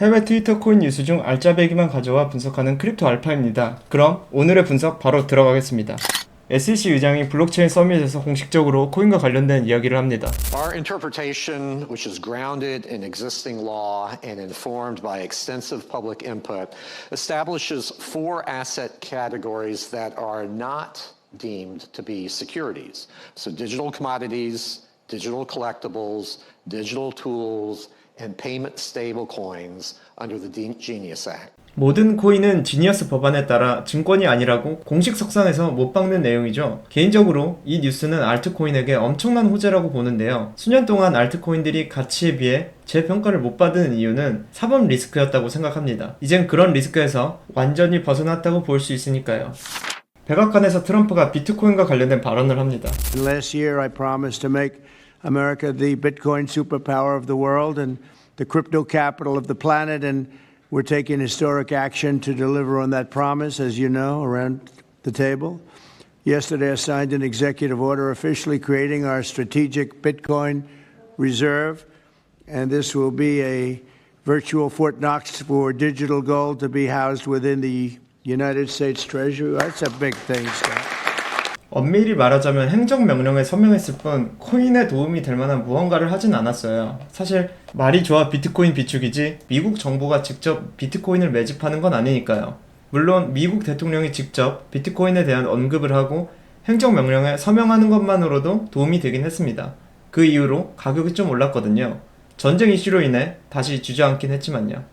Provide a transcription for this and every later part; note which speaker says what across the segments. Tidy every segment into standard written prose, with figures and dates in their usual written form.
Speaker 1: 해외 트위터 코인 뉴스 중 알짜배기만 가져와 분석하는 크립토 알파입니다. 그럼 오늘의 분석 바로 들어가겠습니다. SEC 의장이 블록체인 서밋에서 공식적으로 코인과 관련된 이야기를 합니다.
Speaker 2: Our interpretation, which is grounded in existing law and informed by extensive public input, establishes four asset categories that are not deemed to be securities. So digital commodities, digital collectibles, digital tools, and payment stable coins under the Genius Act.
Speaker 1: 모든 코인은 지니어스 법안에 따라 증권이 아니라고 공식 석상에서 못 박는 내용이죠. 개인적으로 이 뉴스는 알트코인에게 엄청난 호재라고 보는데요. 수년 동안 알트코인들이 가치에 비해 제 평가를 못 받은 이유는 사법 리스크였다고 생각합니다. 이젠 그런 리스크에서 완전히 벗어났다고 볼 수 있으니까요. 백악관에서 트럼프가 비트코인과 관련된 발언을 합니다.
Speaker 3: Last year I promised to make America the Bitcoin superpower of the world and the crypto capital of the planet, and we're taking historic action to deliver on that promise, as you know, around the table. Yesterday I signed an executive order officially creating our strategic Bitcoin reserve, and this will be a virtual Fort Knox for digital gold to be housed within the United States Treasury. That's a big thing, Scott.
Speaker 1: 엄밀히 말하자면 행정명령에 서명했을 뿐 코인에 도움이 될 만한 무언가를 하진 않았어요. 사실 말이 좋아 비트코인 비축이지 미국 정부가 직접 비트코인을 매집하는 건 아니니까요. 물론 미국 대통령이 직접 비트코인에 대한 언급을 하고 행정명령에 서명하는 것만으로도 도움이 되긴 했습니다. 그 이후로 가격이 좀 올랐거든요. 전쟁 이슈로 인해 다시 주저앉긴 했지만요.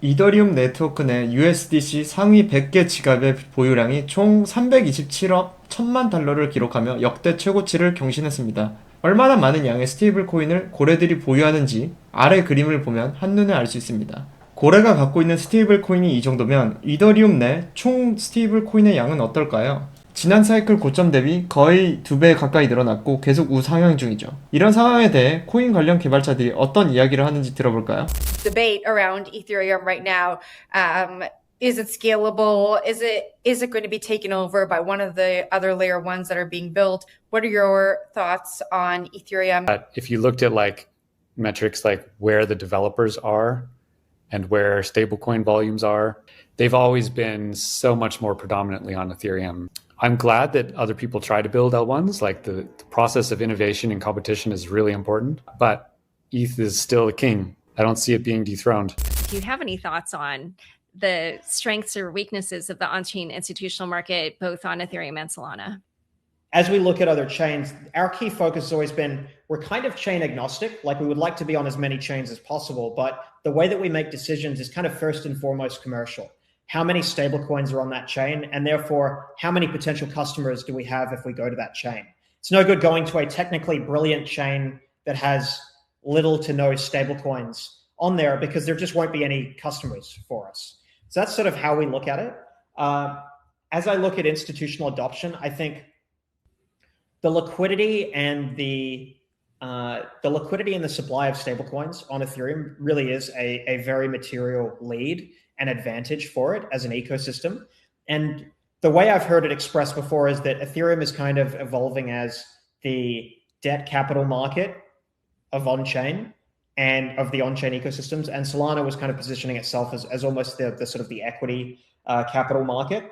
Speaker 1: 이더리움 네트워크 내 USDC 상위 100개 지갑의 보유량이 총 327억 1000만 달러를 기록하며 역대 최고치를 경신했습니다. 얼마나 많은 양의 스테이블 코인을 고래들이 보유하는지 아래 그림을 보면 한눈에 알 수 있습니다. 고래가 갖고 있는 스테이블 코인이 이 정도면 이더리움 내 총 스테이블 코인의 양은 어떨까요? 지난 사이클 고점 대비 거의 2배 가까이 늘어났고 계속 우상향 중이죠. 이런 상황에 대해 코인 관련 개발자들이 어떤 이야기를 하는지 들어볼까요?
Speaker 4: Debate around Ethereum right now. Is it scalable? Is it going to be taken over by one of the other layer ones that are being built? What are your thoughts on Ethereum?
Speaker 5: If you looked at like metrics like where the developers are and where stablecoin volumes are, they've always been so much more predominantly on Ethereum. I'm glad that other people try to build L1s. Like the process of innovation and competition is really important, but ETH is still the king. I don't see it being dethroned.
Speaker 6: Do you have any thoughts on the strengths or weaknesses of the on-chain institutional market, both on Ethereum and Solana?
Speaker 7: As we look at other chains, our key focus has always been we're kind of chain agnostic. Like we would like to be on as many chains as possible, but the way that we make decisions is kind of first and foremost commercial. How many stablecoins are on that chain? And therefore, how many potential customers do we have if we go to that chain? It's no good going to a technically brilliant chain that has little to no stablecoins on there because there just won't be any customers for us. So that's sort of how we look at it. As I look at institutional adoption, I think the liquidity and the supply of stablecoins on Ethereum really is a very material lead and advantage for it as an ecosystem. And the way I've heard it expressed before is that Ethereum is kind of evolving as the debt capital market of on-chain and of the on-chain ecosystems. And Solana was kind of positioning itself as almost the sort of the equity capital market.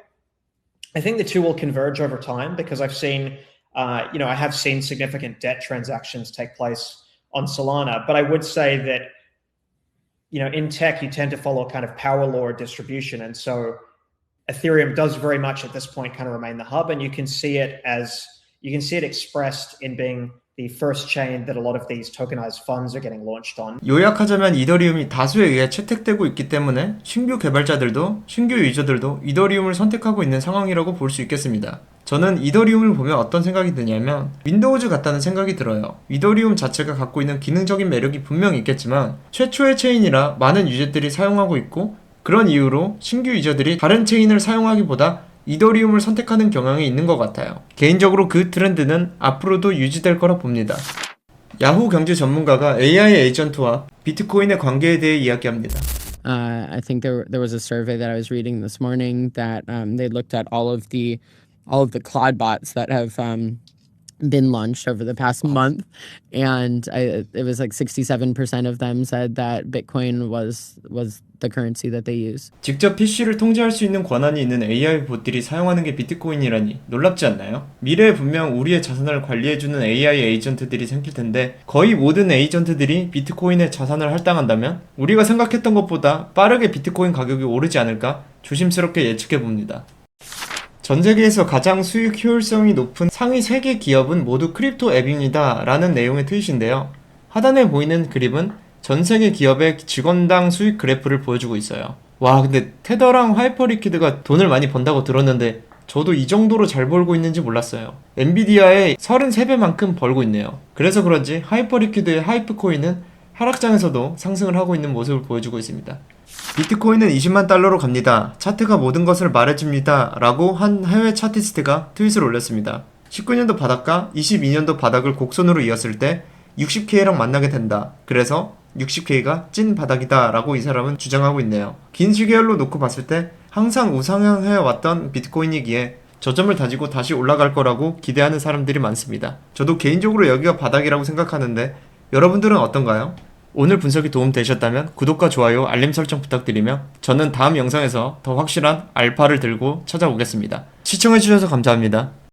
Speaker 7: I think the two will converge over time because I've seen, I have seen significant debt transactions take place on Solana, but I would say that in tech, you tend to follow kind of power law distribution. And so Ethereum does very much at this point kind of remain the hub. And you can see it expressed in being the first chain that a lot of these tokenized funds are getting launched on.
Speaker 1: 요약하자면 이더리움이 다수에 의해 채택되고 있기 때문에 신규 개발자들도 신규 유저들도 이더리움을 선택하고 있는 상황이라고 볼 수 있겠습니다. 저는 이더리움을 보면 어떤 생각이 드냐면 윈도우즈 같다는 생각이 들어요. 이더리움 자체가 갖고 있는 기능적인 매력이 분명히 있겠지만 최초의 체인이라 많은 유저들이 사용하고 있고 그런 이유로 신규 유저들이 다른 체인을 사용하기보다 이더리움을 선택하는 경향이 있는 것 같아요. 개인적으로 그 트렌드는 앞으로도 유지될 거라 봅니다. 야후 경제 전문가가 AI 에이전트와 비트코인의 관계에 대해 이야기합니다.
Speaker 8: I think there was a survey that I was reading this morning that they looked at all of the Claude bots that have been launched over the past month, and it was like 67% of them said that Bitcoin was the currency that they use.
Speaker 1: 직접 PC를 통제할 수 있는 권한이 있는 AI 봇들이 사용하는 게 비트코인이라니 놀랍지 않나요? 미래에 분명 우리의 자산을 관리해주는 AI 에이전트들이 생길 텐데 거의 모든 에이전트들이 비트코인에 자산을 할당한다면 우리가 생각했던 것보다 빠르게 비트코인 가격이 오르지 않을까 조심스럽게 예측해 봅니다. 전 세계에서 가장 수익 효율성이 높은 상위 3개 기업은 모두 크립토 앱입니다 라는 내용의 트윗인데요. 하단에 보이는 그림은 전 세계 기업의 직원당 수익 그래프를 보여주고 있어요. 와, 근데 테더랑 하이퍼리퀴드가 돈을 많이 번다고 들었는데 저도 이 정도로 잘 벌고 있는지 몰랐어요. 엔비디아의 33배만큼 벌고 있네요. 그래서 그런지 하이퍼리퀴드의 하이프코인은 하락장에서도 상승을 하고 있는 모습을 보여주고 있습니다. 비트코인은 20만 달러로 갑니다. 차트가 모든 것을 말해줍니다. 라고 한 해외 차티스트가 트윗을 올렸습니다. 19년도 바닥과 22년도 바닥을 곡선으로 이었을 때 60K랑 만나게 된다. 그래서 60K가 찐 바닥이다 라고 이 사람은 주장하고 있네요. 긴 시계열로 놓고 봤을 때 항상 우상향해 왔던 비트코인이기에 저점을 다지고 다시 올라갈 거라고 기대하는 사람들이 많습니다. 저도 개인적으로 여기가 바닥이라고 생각하는데 여러분들은 어떤가요? 오늘 분석이 도움되셨다면 구독과 좋아요, 알림 설정 부탁드리며 저는 다음 영상에서 더 확실한 알파를 들고 찾아오겠습니다. 시청해주셔서 감사합니다.